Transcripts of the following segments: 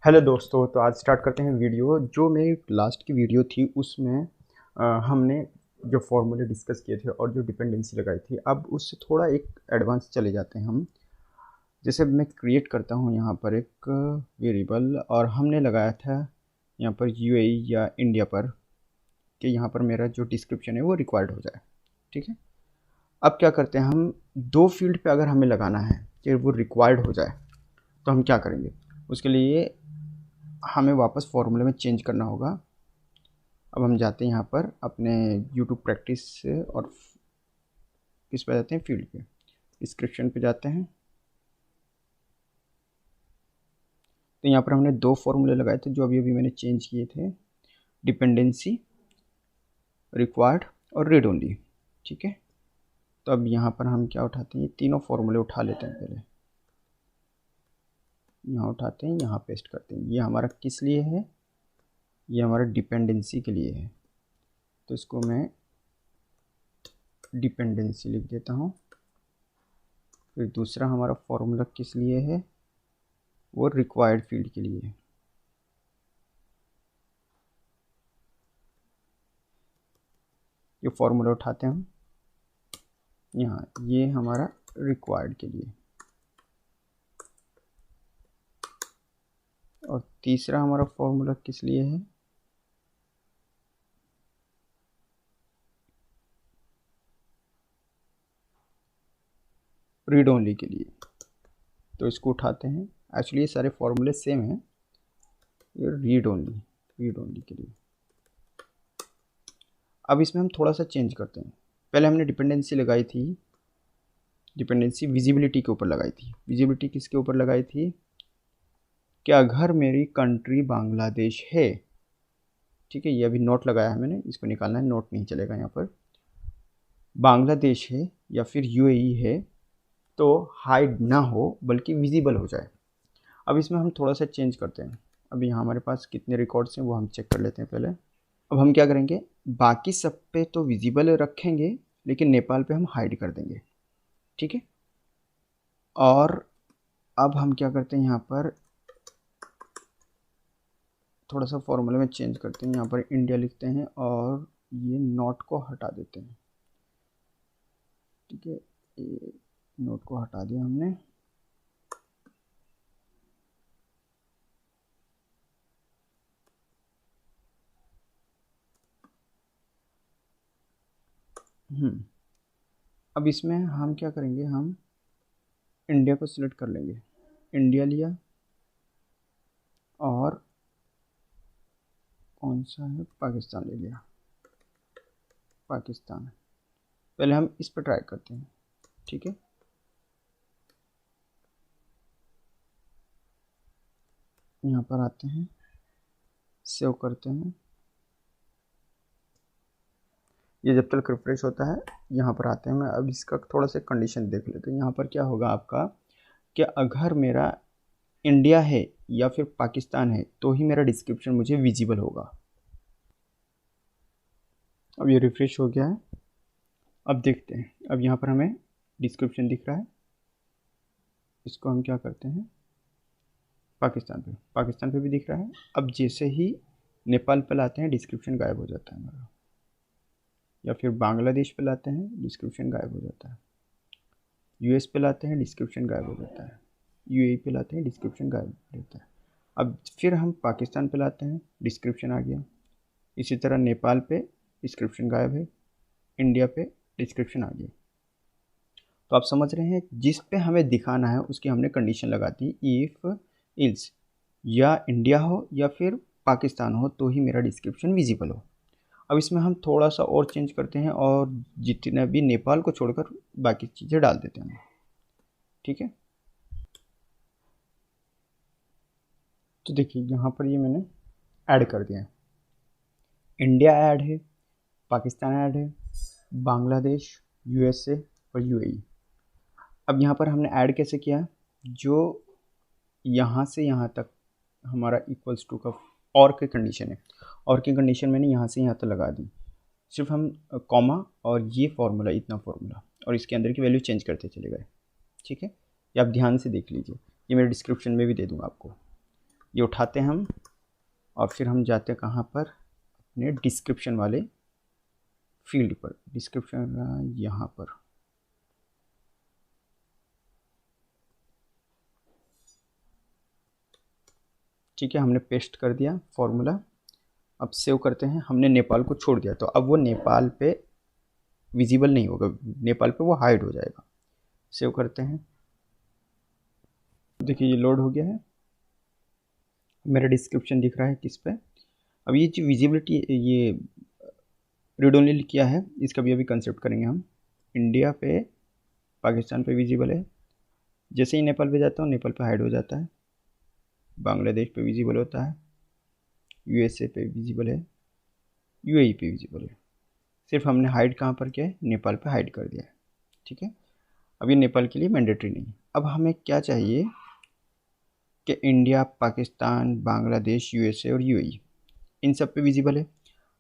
Hello दोस्तों, तो आज स्टार्ट करते हैं वीडियो। जो मेरी लास्ट की वीडियो थी उसमें हमने जो फॉर्मूले डिस्कस किए थे और जो डिपेंडेंसी लगाई थी, अब उससे थोड़ा एक एडवांस चले जाते हैं हम। जैसे मैं क्रिएट करता हूँ यहाँ पर एक वेरिएबल और हमने लगाया था यहाँ पर यूएई या इंडिया पर कि यहाँ पर मेरा जो डिस्क्रिप्शन है वो रिक्वायर्ड हो जाए। ठीक है, अब क्या करते हैं हम, दो फील्ड पे अगर हमें लगाना है कि वो रिक्वायर्ड हो जाए तो हम क्या करेंगे, उसके लिए हमें वापस फॉर्मूले में चेंज करना होगा। अब हम जाते हैं यहाँ पर अपने यूट्यूब प्रैक्टिस से और किस पे जाते हैं, फील्ड पे, डिस्क्रिप्शन पे जाते हैं। तो यहाँ पर हमने दो फॉर्मूले लगाए थे जो अभी अभी मैंने चेंज किए थे, डिपेंडेंसी, रिक्वायर्ड और रीड ओनली। ठीक है, तो अब यहाँ पर हम क्या उठाते हैं, तीनों फॉर्मूले उठा लेते हैं। पहले यहाँ उठाते हैं, यहाँ पेस्ट करते हैं। ये हमारा किस लिए है, ये हमारा डिपेंडेंसी के लिए है, तो इसको मैं डिपेंडेंसी लिख देता हूँ। फिर दूसरा हमारा फॉर्मूला किस लिए है, वो रिक्वायर्ड फील्ड के लिए है। ये फॉर्मूला उठाते हैं हम यहाँ, ये हमारा रिक्वायर्ड के लिए। और तीसरा हमारा फॉर्मूला किस लिए है, रीड ओनली के लिए। तो इसको उठाते हैं, एक्चुअली ये सारे फॉर्मूले सेम हैं। ये रीड ओनली के लिए। अब इसमें हम थोड़ा सा चेंज करते हैं। पहले हमने डिपेंडेंसी लगाई थी, डिपेंडेंसी विजिबिलिटी के ऊपर लगाई थी। विजिबिलिटी किसके ऊपर लगाई थी, कि अगर मेरी कंट्री बांग्लादेश है, ठीक है, ये अभी नोट लगाया है मैंने, इसको निकालना है, नोट नहीं चलेगा यहाँ पर। बांग्लादेश है या फिर यूएई है तो हाइड ना हो बल्कि विजिबल हो जाए। अब इसमें हम थोड़ा सा चेंज करते हैं। अभी यहाँ हमारे पास कितने रिकॉर्ड्स हैं वो हम चेक कर लेते हैं पहले। अब हम क्या करेंगे, बाकी सब पे तो विजिबल रखेंगे लेकिन नेपाल पे हम हाइड कर देंगे। ठीक है, और अब हम क्या करते हैं, यहाँ पर थोड़ा सा फॉर्मूले में चेंज करते हैं। यहाँ पर इंडिया लिखते हैं और ये नोट को हटा देते हैं। ठीक है, ये नोट को हटा दिया हमने। अब इसमें हम क्या करेंगे, हम इंडिया को सिलेक्ट कर लेंगे। इंडिया लिया और कौन सा है, पाकिस्तान ले लिया। पाकिस्तान, पहले हम इस पर ट्राई करते हैं। ठीक है, यहाँ पर आते हैं, सेव करते हैं। ये जब तक रिफ्रेश होता है, यहाँ पर आते हैं। मैं अब इसका थोड़ा सा कंडीशन देख लेते हैं। यहाँ पर क्या होगा आपका, कि अगर मेरा इंडिया है या फिर पाकिस्तान है तो ही मेरा डिस्क्रिप्शन मुझे विजिबल होगा। अब ये रिफ्रेश हो गया है। अब देखते हैं, अब यहाँ पर हमें डिस्क्रिप्शन दिख रहा है। इसको हम क्या करते हैं, पाकिस्तान पे भी दिख रहा है। अब जैसे ही नेपाल पे लाते हैं डिस्क्रिप्शन गायब हो जाता है हमारा, या फिर बांग्लादेश पे लाते हैं डिस्क्रिप्शन गायब हो जाता है। यूएस पे लाते हैं डिस्क्रिप्शन गायब हो जाता है। यूएई पे लाते हैं डिस्क्रिप्शन गायब हो जाता है। अब फिर हम पाकिस्तान पे लाते हैं, डिस्क्रिप्शन आ गया। इसी तरह नेपाल पे डिस्क्रिप्शन गायब है, इंडिया पे डिस्क्रिप्शन आ गया। तो आप समझ रहे हैं, जिस पे हमें दिखाना है उसकी हमने कंडीशन लगा दी, इफ़ इल्स, या इंडिया हो या फिर पाकिस्तान हो तो ही मेरा डिस्क्रिप्शन विजिबल हो। अब इसमें हम थोड़ा सा और चेंज करते हैं और जितने भी नेपाल को छोड़कर बाकी चीज़ें डाल देते हैं। ठीक है, तो देखिए यहाँ पर ये मैंने ऐड कर दिया है। इंडिया ऐड है, पाकिस्तान ऐड है, बांग्लादेश, यूएसए और यूएई। अब यहाँ पर हमने ऐड कैसे किया, जो यहाँ से यहाँ तक हमारा इक्वल्स टू का और की कंडीशन है, और की कंडीशन मैंने यहाँ से यहाँ तक लगा दी। सिर्फ हम कॉमा और ये फार्मूला, इतना फार्मूला, और इसके अंदर की वैल्यू चेंज करते चले गए। ठीक है, ये आप ध्यान से देख लीजिए, ये मेरे डिस्क्रिप्शन में भी दे दूँगा आपको। ये उठाते हैं हम और फिर हम जाते हैं कहाँ पर, अपने डिस्क्रिप्शन वाले फील्ड पर, डिस्क्रिप्शन यहाँ पर। ठीक है, हमने पेस्ट कर दिया फॉर्मूला। अब सेव करते हैं। हमने नेपाल को छोड़ दिया तो अब वो नेपाल पे विजिबल नहीं होगा, नेपाल पे वो हाइड हो जाएगा। सेव करते हैं। देखिए ये लोड हो गया है, मेरा डिस्क्रिप्शन दिख रहा है किस पे। अब ये जो विजिबिलिटी ये रीड ओनली किया है, इसका भी अभी कंसेप्ट करेंगे हम। इंडिया पे, पाकिस्तान पे विजिबल है, जैसे ही नेपाल पे जाता हूँ नेपाल पे हाइड हो जाता है। बांग्लादेश पे विजिबल होता है, यूएसए पे विजिबल है, यूएई पे विजिबल है। सिर्फ हमने हाइड कहाँ पर किया है, नेपाल पे हाइड कर दिया है। ठीक है, अब ये नेपाल के लिए मैंडेटरी नहीं है। अब हमें क्या चाहिए कि इंडिया, पाकिस्तान, बांग्लादेश, यूएसए और यूएई इन सब पे विजिबल है।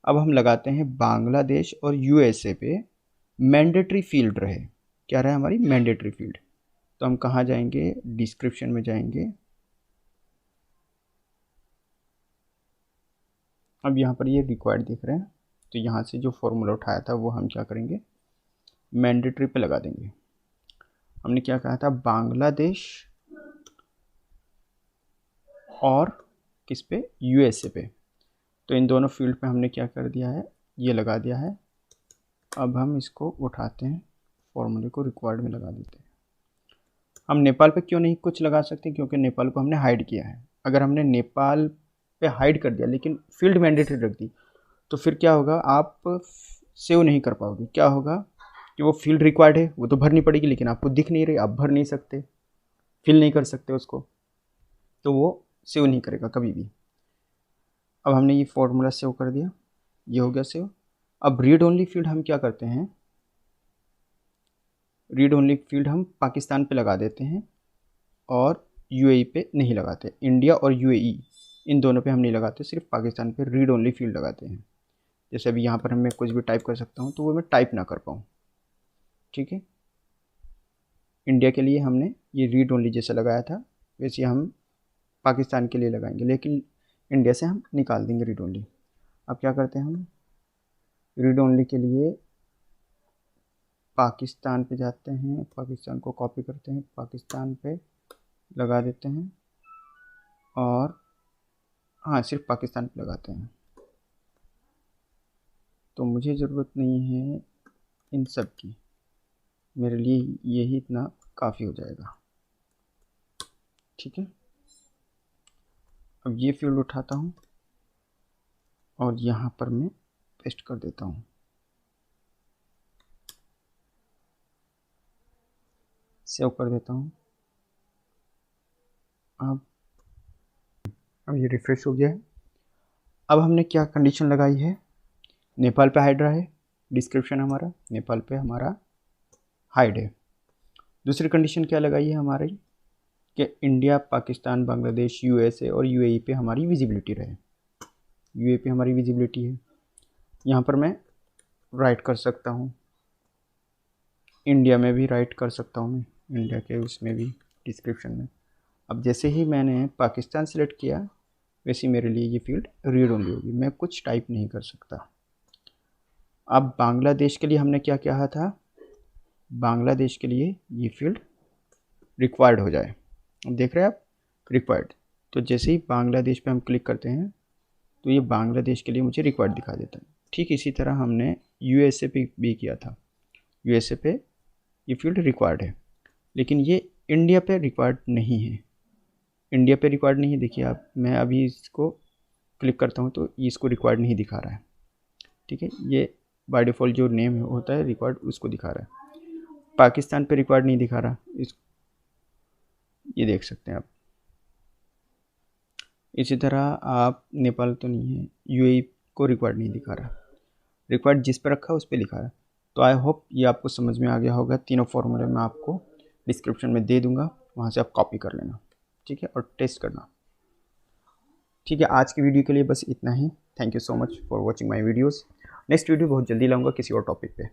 अब हम लगाते हैं बांग्लादेश और यूएसए पे मैंडेटरी फील्ड रहे। क्या रहे हमारी मैंडेटरी फील्ड। तो हम कहाँ जाएंगे, डिस्क्रिप्शन में जाएंगे। अब यहाँ पर ये रिक्वायर्ड दिख रहे हैं, तो यहाँ से जो फॉर्मूला उठाया था वो हम क्या करेंगे, मैंडेटरी पे लगा देंगे। हमने क्या कहा था, बांग्लादेश और किस पे, यूएसए पे। तो इन दोनों फील्ड पे हमने क्या कर दिया है, ये लगा दिया है। अब हम इसको उठाते हैं, फॉर्मूले को रिक्वायर्ड में लगा देते हैं। हम नेपाल पे क्यों नहीं कुछ लगा सकते, क्योंकि नेपाल को हमने हाइड किया है। अगर हमने नेपाल पे हाइड कर दिया लेकिन फील्ड मैंडेटरी रख दी तो फिर क्या होगा, आप सेव नहीं कर पाओगे। क्या होगा कि वो फील्ड रिक्वायर्ड है वो तो भरनी पड़ेगी, लेकिन आपको दिख नहीं रही, आप भर नहीं सकते, फिल नहीं कर सकते उसको, तो वो सेव नहीं करेगा कभी भी। अब हमने ये फॉर्मूला सेव कर दिया, ये हो गया सेव। अब रीड ओनली फील्ड हम क्या करते हैं, रीड ओनली फील्ड हम पाकिस्तान पे लगा देते हैं और यूएई पे नहीं लगाते। इंडिया और यूएई इन दोनों पे हम नहीं लगाते, सिर्फ पाकिस्तान पे रीड ओनली फील्ड लगाते हैं। जैसे अभी यहाँ पर मैं कुछ भी टाइप कर सकता हूँ तो वो मैं टाइप ना कर पाऊँ। ठीक है, इंडिया के लिए हमने ये रीड ओनली जैसे लगाया था वैसे हम पाकिस्तान के लिए लगाएंगे, लेकिन इंडिया से हम निकाल देंगे रीड ओनली। अब क्या करते हैं, हम रीड ओनली के लिए पाकिस्तान पे जाते हैं, पाकिस्तान को कॉपी करते हैं, पाकिस्तान पे लगा देते हैं और हाँ सिर्फ पाकिस्तान पे लगाते हैं। तो मुझे ज़रूरत नहीं है इन सब की, मेरे लिए यही इतना काफ़ी हो जाएगा। ठीक है, अब ये फील्ड उठाता हूँ और यहाँ पर मैं पेस्ट कर देता हूँ। सेव कर देता हूँ। अब ये रिफ्रेश हो गया है। अब हमने क्या कंडीशन लगाई है, नेपाल पे हाइड रहा है, डिस्क्रिप्शन हमारा नेपाल पे हमारा हाइड है। दूसरी कंडीशन क्या लगाई है हमारी कि इंडिया, पाकिस्तान, बांग्लादेश, यूएसए और यूएई पे हमारी विजिबिलिटी रहे। यूएई पे हमारी विजिबिलिटी है, यहाँ पर मैं राइट कर सकता हूँ, इंडिया में भी राइट कर सकता हूँ मैं, इंडिया के उसमें भी डिस्क्रिप्शन में। अब जैसे ही मैंने पाकिस्तान सेलेक्ट किया वैसे मेरे लिए ये फील्ड रीड ओनली होगी, मैं कुछ टाइप नहीं कर सकता। अब बांग्लादेश के लिए हमने क्या कहा था, बांग्लादेश के लिए ये फील्ड रिक्वायर्ड हो जाए। अब देख रहे हैं आप, रिक्वायर्ड। तो जैसे ही बांग्लादेश पे हम क्लिक करते हैं तो ये बांग्लादेश के लिए मुझे रिक्वायर्ड दिखा देता है। ठीक इसी तरह हमने यूएसए पे भी किया था, यूएसए पे ये फील्ड रिक्वायर्ड है, लेकिन ये इंडिया पे रिक्वायर्ड नहीं है। इंडिया पे रिक्वायर्ड नहीं है, देखिए आप, मैं अभी इसको क्लिक करता हूँ तो इसको रिक्वायर्ड नहीं दिखा रहा है। ठीक है, ये बाय डिफ़ॉल्ट जो नेम होता है रिक्वायर्ड उसको दिखा रहा है। पाकिस्तान पे रिक्वायर्ड नहीं दिखा रहा, इस ये देख सकते हैं आप। इसी तरह आप नेपाल तो नहीं है, यूएई को रिक्वायर्ड नहीं दिखा रहा, रिक्वायर्ड जिस पर रखा है उस पर लिखा है। तो आई होप ये आपको समझ में आ गया होगा। तीनों फॉर्मूले मैं आपको डिस्क्रिप्शन में दे दूंगा, वहाँ से आप कॉपी कर लेना। ठीक है, और टेस्ट करना। ठीक है, आज की वीडियो के लिए बस इतना ही। Thank you so much for watching my videos. Next video बहुत जल्दी लाऊंगा किसी और टॉपिक पे।